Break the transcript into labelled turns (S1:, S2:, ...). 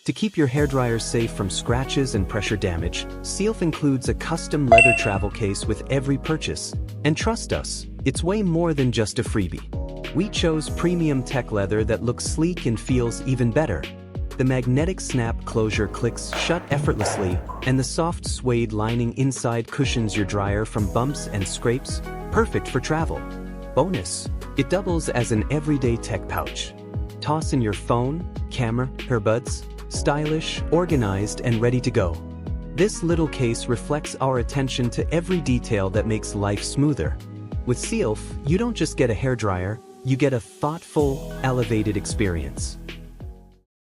S1: To keep your hairdryer safe from scratches and pressure damage, SYLPH includes a custom leather travel case with every purchase. And trust us, it's way more than just a freebie. We chose premium tech leather that looks sleek and feels even better. The magnetic snap closure clicks shut effortlessly, and the soft suede lining inside cushions your dryer from bumps and scrapes, perfect for travel. Bonus, it doubles as an everyday tech pouch. Toss in your phone, camera, earbuds, stylish, organized, and ready to go. This little case reflects our attention to every detail that makes life smoother. With SYLPH, you don't just get a hairdryer, you get a thoughtful, elevated experience.